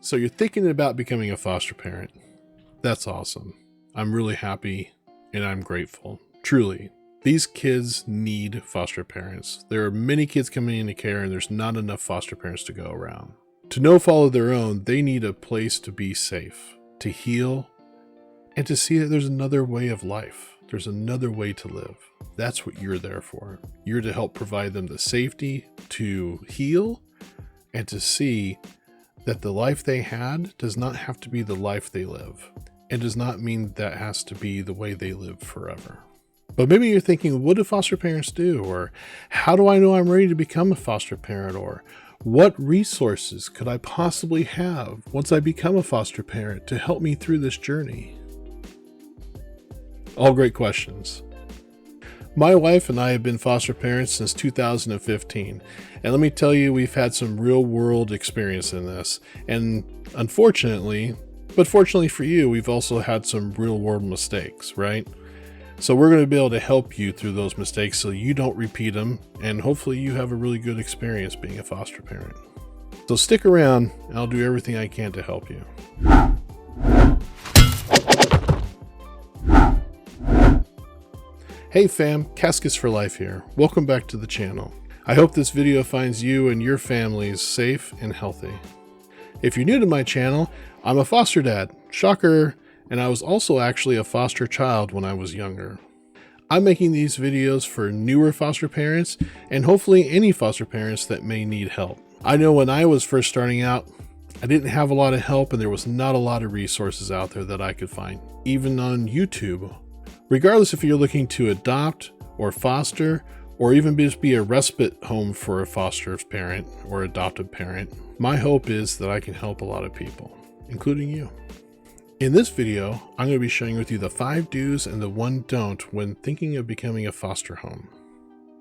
So you're thinking about becoming a foster parent. That's awesome. I'm really happy and I'm grateful. Truly, these kids need foster parents. There are many kids coming into care and there's not enough foster parents to go around. To no fault of their own, they need a place to be safe, to heal, and to see that there's another way of life. There's another way to live. That's what you're there for. You're to help provide them the safety to heal and to see that the life they had does not have to be the life they live, and does not mean that has to be the way they live forever. But maybe you're thinking, what do foster parents do? Or how do I know I'm ready to become a foster parent? Or what resources could I possibly have once I become a foster parent to help me through this journey? All great questions. My wife and I have been foster parents since 2015, and let me tell you, we've had some real world experience in this. And unfortunately, but fortunately for you, we've also had some real world mistakes, right? So we're going to be able to help you through those mistakes so you don't repeat them, and hopefully you have a really good experience being a foster parent. So stick around, and I'll do everything I can to help you. Hey fam, Caskets for Life here. Welcome back to the channel. I hope this video finds you and your families safe and healthy. If you're new to my channel, I'm a foster dad. Shocker. And I was also actually a foster child when I was younger. I'm making these videos for newer foster parents and hopefully any foster parents that may need help. I know when I was first starting out, I didn't have a lot of help and there was not a lot of resources out there that I could find, even on YouTube. Regardless if you're looking to adopt or foster or even just be a respite home for a foster parent or adoptive parent, my hope is that I can help a lot of people, including you. In this video, I'm going to be sharing with you the 5 do's and the 1 don't when thinking of becoming a foster home.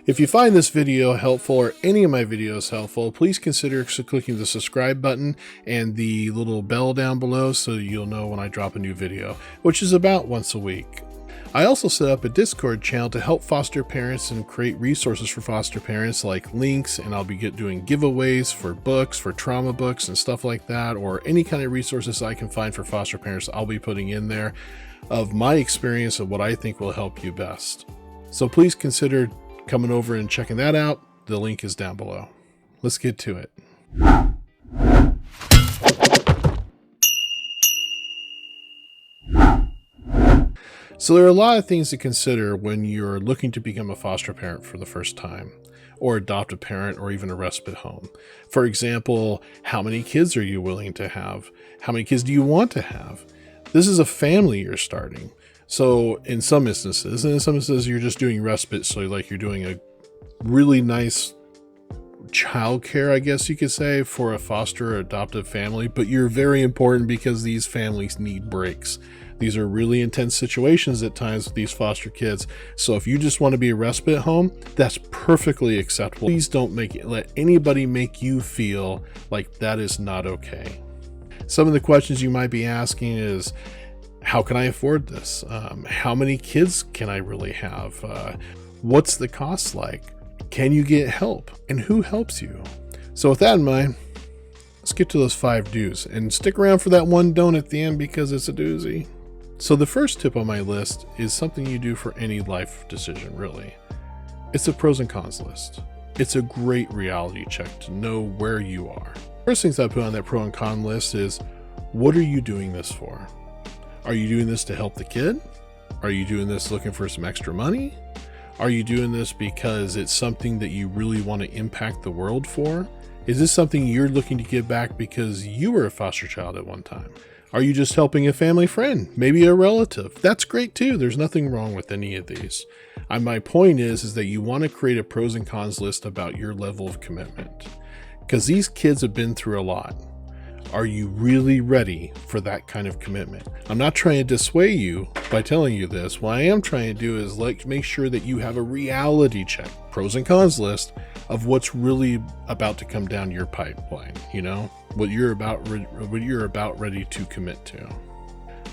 If you find this video helpful or any of my videos helpful, please consider clicking the subscribe button and the little bell down below so you'll know when I drop a new video, which is about once a week. I also set up a Discord channel to help foster parents and create resources for foster parents like links, and I'll be doing giveaways for books, for trauma books and stuff like that, or any kind of resources I can find for foster parents I'll be putting in there of my experience of what I think will help you best. So please consider coming over and checking that out. The link is down below. Let's get to it. So there are a lot of things to consider when you're looking to become a foster parent for the first time, or adoptive parent, or even a respite home. For example, how many kids are you willing to have? How many kids do you want to have? This is a family you're starting. So in some instances, and in some instances you're just doing respite, so like you're doing a really nice childcare, I guess you could say, for a foster or adoptive family, but you're very important because these families need breaks. These are really intense situations at times with these foster kids. So if you just want to be a respite home, that's perfectly acceptable. Please don't let anybody make you feel like that is not okay. Some of the questions you might be asking is, how can I afford this? How many kids can I really have? What's the cost like? Can you get help? And who helps you? So with that in mind, let's get to those 5 do's, and stick around for that 1 don't at the end because it's a doozy. So the first tip on my list is something you do for any life decision, really. It's a pros and cons list. It's a great reality check to know where you are. First things I put on that pro and con list is, what are you doing this for? Are you doing this to help the kid? Are you doing this looking for some extra money? Are you doing this because it's something that you really want to impact the world for? Is this something you're looking to give back because you were a foster child at one time? Are you just helping a family friend, maybe a relative? That's great too. There's nothing wrong with any of these. And my point is that you want to create a pros and cons list about your level of commitment, because these kids have been through a lot. Are you really ready for that kind of commitment? I'm not trying to dissuade you by telling you this. What I am trying to do is make sure that you have a reality check, pros and cons list of what's really about to come down your pipeline, you know, what you're about ready to commit to.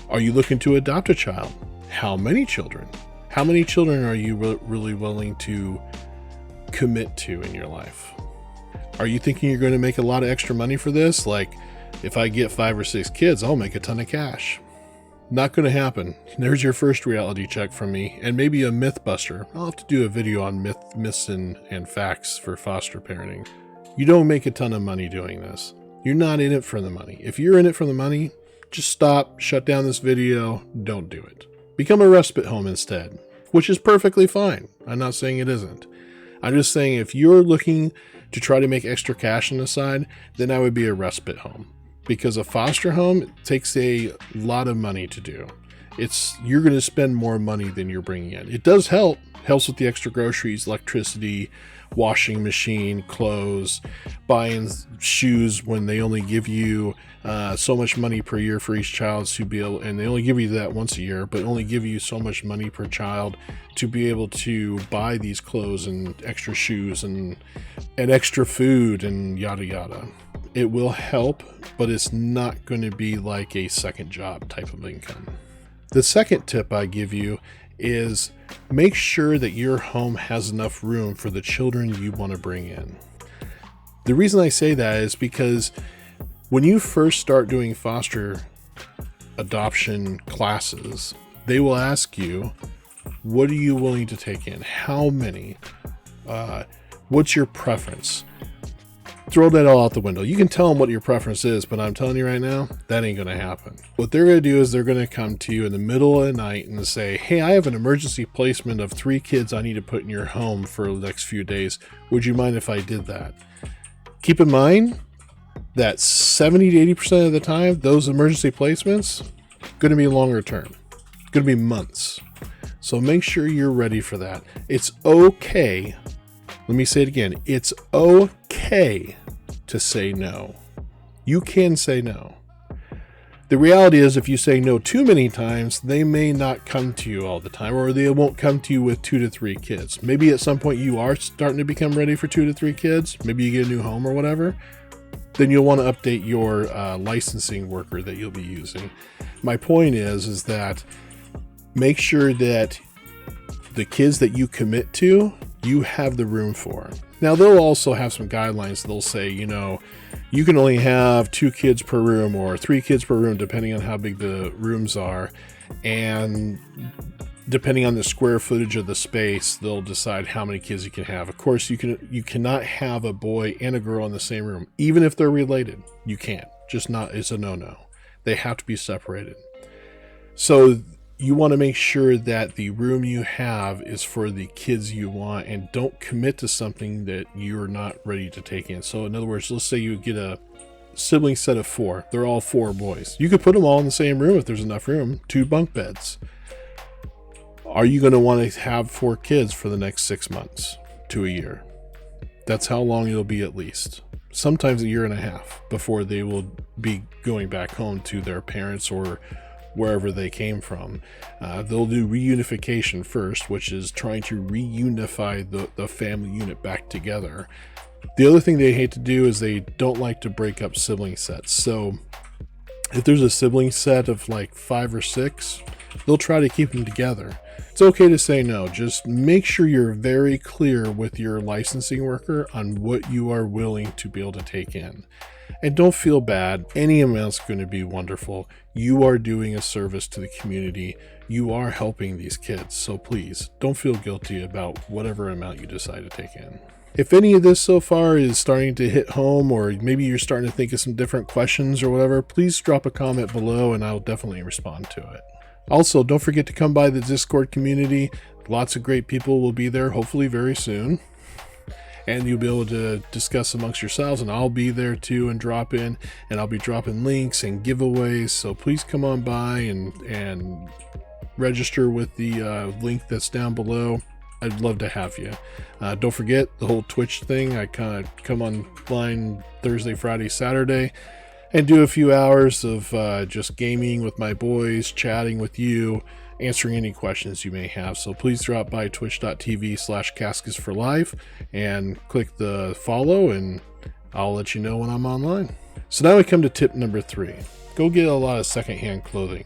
Are you looking to adopt a child? How many children? How many children are you really willing to commit to in your life? Are you thinking you're going to make a lot of extra money for this? Like if I get 5 or 6 kids, I'll make a ton of cash. Not going to happen. There's your first reality check from me, and maybe a myth buster. I'll have to do a video on myths and facts for foster parenting. You don't make a ton of money doing this. You're not in it for the money. If you're in it for the money, just stop, shut down this video, don't do it. Become a respite home instead, which is perfectly fine. I'm not saying it isn't. I'm just saying if you're looking to try to make extra cash on the side, then I would be a respite home. Because a foster home takes a lot of money to do. You're going to spend more money than you're bringing in. It does helps with the extra groceries, electricity, washing machine, clothes, buying shoes when they only give you so much money per year for each child to be able, and they only give you that once a year, but only give you so much money per child to be able to buy these clothes and extra shoes and extra food and yada yada. It will help, but it's not going to be like a second job type of income. The second tip I give you is make sure that your home has enough room for the children you want to bring in. The reason I say that is because when you first start doing foster adoption classes, they will ask you, what are you willing to take in? How many? What's your preference? Throw that all out the window. You can tell them what your preference is, but I'm telling you right now, that ain't going to happen. What they're going to do is they're going to come to you in the middle of the night and say, hey, I have an emergency placement of 3 kids I need to put in your home for the next few days. Would you mind if I did that? Keep in mind that 70 to 80% of the time, those emergency placements going to be longer term. Going to be months. So make sure you're ready for that. It's okay. Let me say it again. It's okay to say no. You can say no. The reality is if you say no too many times, they may not come to you all the time, or they won't come to you with 2 to 3 kids. Maybe at some point you are starting to become ready for 2 to 3 kids. Maybe you get a new home or whatever. Then you'll want to update your licensing worker that you'll be using. My point is that make sure that the kids that you commit to, you have the room for. Now, they'll also have some guidelines. They'll say, you can only have 2 kids per room or 3 kids per room, depending on how big the rooms are. And depending on the square footage of the space, they'll decide how many kids you can have. Of course, you cannot have a boy and a girl in the same room, even if they're related. You can't. It's a no-no. They have to be separated. So you want to make sure that the room you have is for the kids you want, and don't commit to something that you're not ready to take in. So in other words, let's say you get a sibling set of 4. They're all 4 boys. You could put them all in the same room if there's enough room, 2 bunk beds. Are you going to want to have 4 kids for the next 6 months to a year? That's how long it'll be at least. Sometimes a year and a half before they will be going back home to their parents or wherever they came from. They'll do reunification first, which is trying to reunify the family unit back together. The other thing they hate to do is they don't like to break up sibling sets. So if there's a sibling set of like 5 or 6, they'll try to keep them together. It's okay to say no. Just make sure you're very clear with your licensing worker on what you are willing to be able to take in. And don't feel bad. Any amount's going to be wonderful. You are doing a service to the community. You are helping these kids. So please, don't feel guilty about whatever amount you decide to take in. If any of this so far is starting to hit home, or maybe you're starting to think of some different questions or whatever, please drop a comment below and I'll definitely respond to it. Also, don't forget to come by the Discord community. Lots of great people will be there, hopefully very soon. And you'll be able to discuss amongst yourselves, and I'll be there too and drop in, and I'll be dropping links and giveaways. So please come on by and register with the link that's down below. I'd love to have you. Don't forget the whole Twitch thing. I kind of come online Thursday, Friday, Saturday, and do a few hours of just gaming with my boys, chatting with you, answering any questions you may have. So please drop by twitch.tv/casketsforlife and click the follow, and I'll let you know when I'm online. So now we come to tip number 3. Go get a lot of secondhand clothing.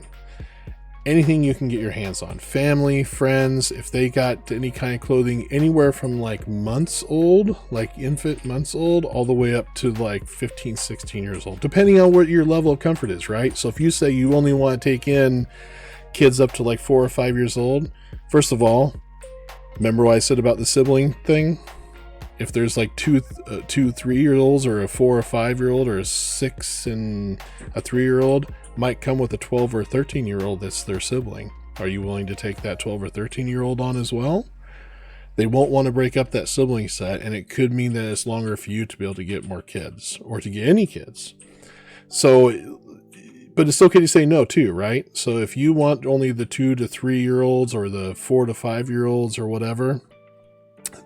anything you can get your hands on. Family, friends, if they got any kind of clothing, anywhere from like months old, like infant months old, all the way up to like 15, 16 years old, depending on what your level of comfort is, right? So if you say you only want to take in kids up to like 4 or 5 years old, first of all, remember what I said about the sibling thing? If there's like two 3-year-olds, or a 4 or 5-year-old, or a 6 and a 3-year-old, might come with a 12 or 13-year-old that's their sibling. Are you willing to take that 12 or 13-year-old on as well? They won't want to break up that sibling set, and it could mean that it's longer for you to be able to get more kids, or to get any kids. So, but it's okay to say no too, right? So if you want only the 2 to 3-year-olds, or the 4 to 5-year-olds, or whatever,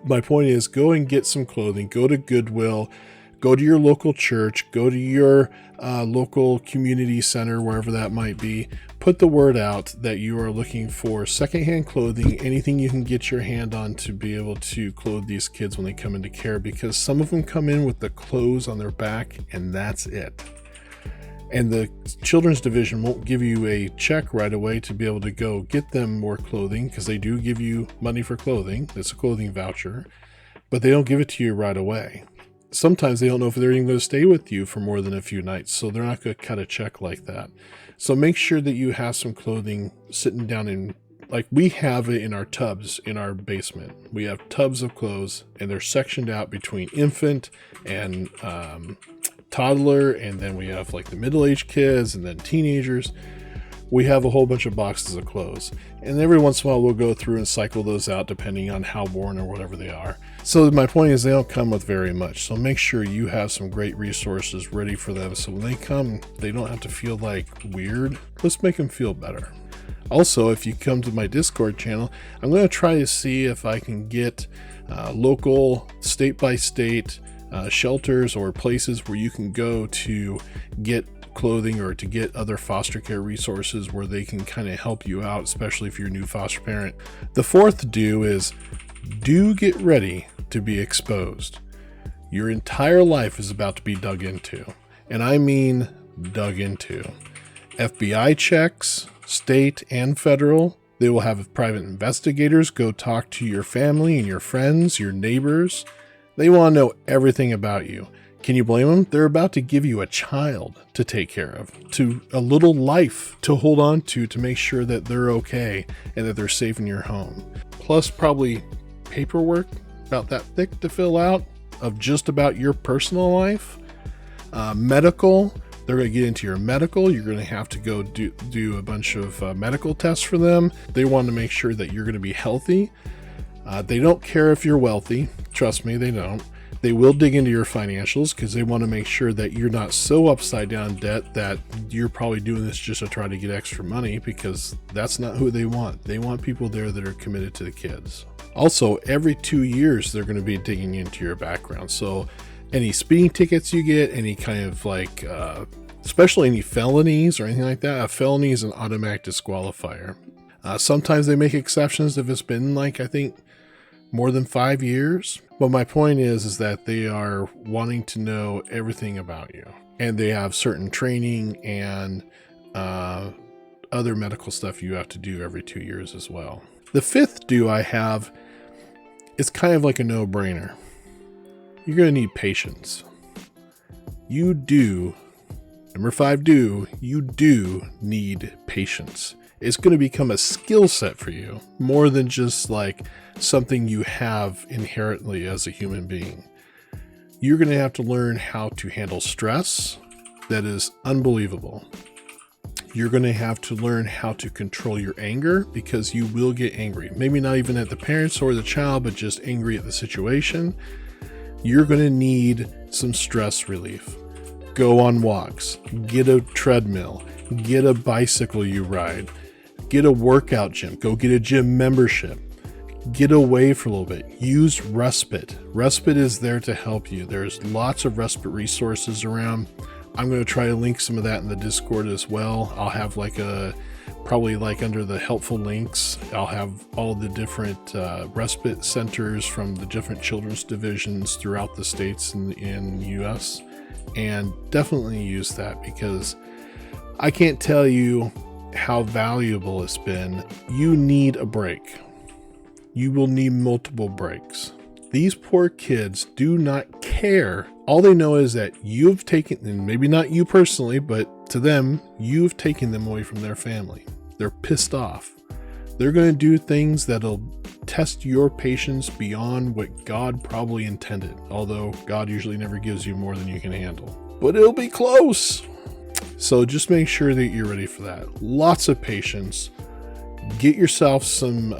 my point is, go and get some clothing. Go to Goodwill. Go to your local church. Go to your local community center, wherever that might be. Put the word out that you are looking for secondhand clothing, anything you can get your hand on to be able to clothe these kids when they come into care, because some of them come in with the clothes on their back and that's it. And the children's division won't give you a check right away to be able to go get them more clothing, because they do give you money for clothing. It's a clothing voucher, but they don't give it to you right away. Sometimes they don't know if they're even going to stay with you for more than a few nights, so they're not going to cut a check like that. So make sure that you have some clothing sitting down in, like we have it in our tubs in our basement. We have tubs of clothes, and they're sectioned out between infant and toddler, and then we have like the middle-aged kids, and then teenagers. We have a whole bunch of boxes of clothes, and every once in a while we'll go through and cycle those out depending on how worn or whatever they are. So my point is, they don't come with very much, so make sure you have some great resources ready for them, so when they come, they don't have to feel like weird. Let's make them feel better. Also, if you come to my Discord channel, I'm going to try to see if I can get local, state-by-state shelters or places where you can go to get clothing, or to get other foster care resources where they can kind of help you out, especially if you're a new foster parent. The fourth do is, do get ready to be exposed. Your entire life is about to be dug into, and I mean dug into. FBI checks, state and federal. They will have private investigators go talk to your family and your friends, your neighbors. They want to know everything about you. Can you blame them? They're about to give you a child to take care of, to a little life to hold on to make sure that they're okay and that they're safe in your home. Plus probably paperwork about that thick to fill out of just about your personal life. Medical, they're going to get into your medical. You're going to have to go do a bunch of medical tests for them. They want to make sure that you're going to be healthy. They don't care if you're wealthy. Trust me, they don't. They will dig into your financials because they want to make sure that you're not so upside down debt that you're probably doing this just to try to get extra money, because that's not who they want. They want people there that are committed to the kids. Also, every 2 years, they're going to be digging into your background. So any speeding tickets you get, any kind of like, especially any felonies or anything like that, a felony is an automatic disqualifier. Sometimes they make exceptions if it's been like, I think, more than 5 years. But my point is that they are wanting to know everything about you, and they have certain training and other medical stuff you have to do every 2 years as well. The fifth do I have is kind of like a no-brainer. You're going to need patience. You do, number 5 do, you do need patience. It's going to become a skill set for you, more than just like something you have inherently as a human being. You're going to have to learn how to handle stress that is unbelievable. You're going to have to learn how to control your anger, because you will get angry. Maybe not even at the parents or the child, but just angry at the situation. You're going to need some stress relief. Go on walks, get a treadmill, get a bicycle you ride, get a workout gym, go get a gym membership, get away for a little bit, use respite. Respite is there to help you. There's lots of respite resources around. I'm going to try to link some of that in the Discord as well. I'll have like probably like under the helpful links, I'll have all the different respite centers from the different children's divisions throughout the states in the US. And definitely use that, because I can't tell you how valuable it's been, you need a break. You will need multiple breaks. These poor kids do not care. All they know is that you've taken, and maybe not you personally, but to them, you've taken them away from their family. They're pissed off. They're going to do things that'll test your patience beyond what God probably intended. Although God usually never gives you more than you can handle. But it'll be close. So just make sure that you're ready for that. Lots of patience. Get yourself some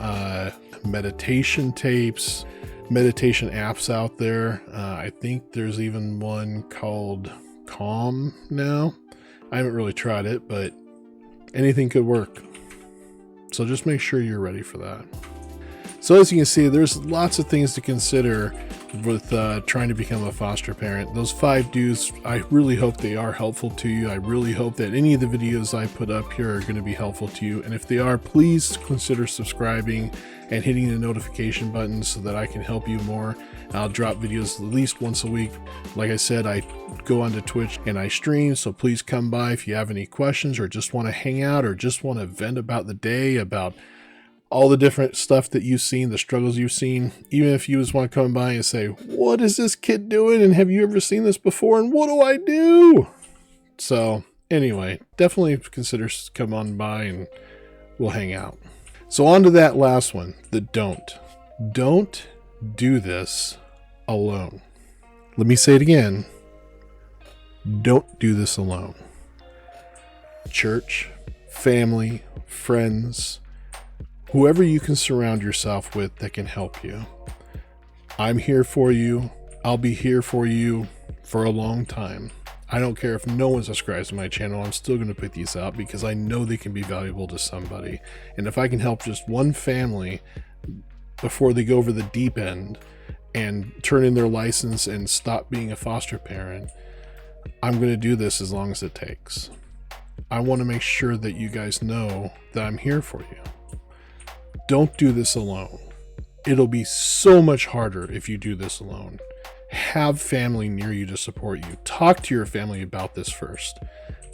meditation tapes, meditation apps out there. I think there's even one called Calm now. I haven't really tried it, but anything could work. So just make sure you're ready for that. So as you can see, there's lots of things to consider with trying to become a foster parent. Those 5 do's, I really hope they are helpful to you. I really hope that any of the videos I put up here are going to be helpful to you. And if they are, please consider subscribing and hitting the notification button so that I can help you more. I'll drop videos at least once a week. Like I said, I go onto Twitch and I stream, so please come by if you have any questions or just want to hang out or just want to vent about the day, about all the different stuff that you've seen, the struggles you've seen. Even if you just want to come by and say, what is this kid doing? And have you ever seen this before? And what do I do? So anyway, definitely consider come on by and we'll hang out. So on to that last one, the don't. Don't do this alone. Let me say it again. Don't do this alone. Church, family, friends, whoever you can surround yourself with that can help you. I'm here for you. I'll be here for you for a long time. I don't care if no one subscribes to my channel. I'm still going to put these out because I know they can be valuable to somebody. And if I can help just one family before they go over the deep end and turn in their license and stop being a foster parent, I'm going to do this as long as it takes. I want to make sure that you guys know that I'm here for you. Don't do this alone. It'll be so much harder if you do this alone. Have family near you to support you. Talk to your family about this first.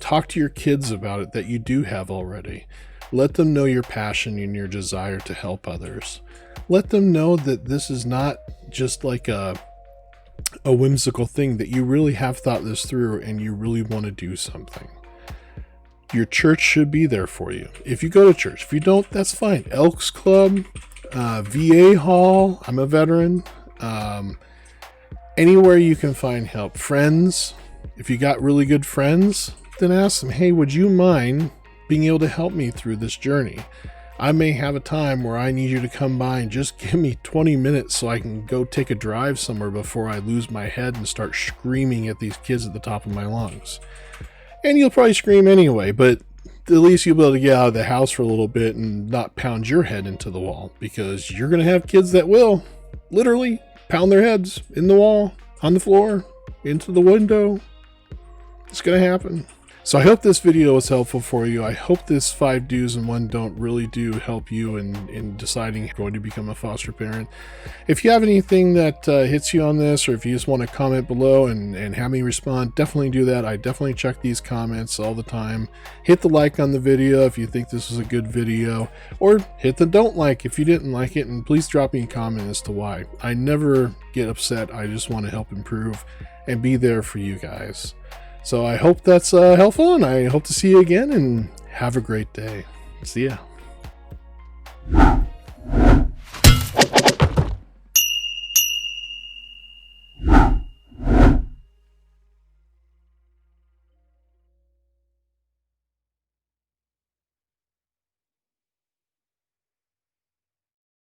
Talk to your kids about it that you do have already. Let them know your passion and your desire to help others. Let them know that this is not just like a whimsical thing, that you really have thought this through and you really want to do something. Your church should be there for you. If you go to church, if you don't, that's fine. Elks Club, VA Hall, I'm a veteran. Anywhere you can find help. Friends, if you got really good friends, then ask them, hey, would you mind being able to help me through this journey? I may have a time where I need you to come by and just give me 20 minutes so I can go take a drive somewhere before I lose my head and start screaming at these kids at the top of my lungs. And you'll probably scream anyway, but at least you'll be able to get out of the house for a little bit and not pound your head into the wall, because you're going to have kids that will literally pound their heads in the wall, on the floor, into the window. It's going to happen. So I hope this video was helpful for you. I hope this 5 do's and 1 don't really do help you in deciding you're going to become a foster parent. If you have anything that hits you on this, or if you just want to comment below and have me respond, definitely do that. I definitely check these comments all the time. Hit the like on the video if you think this is a good video, or hit the don't like if you didn't like it, and please drop me a comment as to why. I never get upset. I just want to help improve and be there for you guys. So I hope that's helpful, and I hope to see you again, and have a great day. See ya.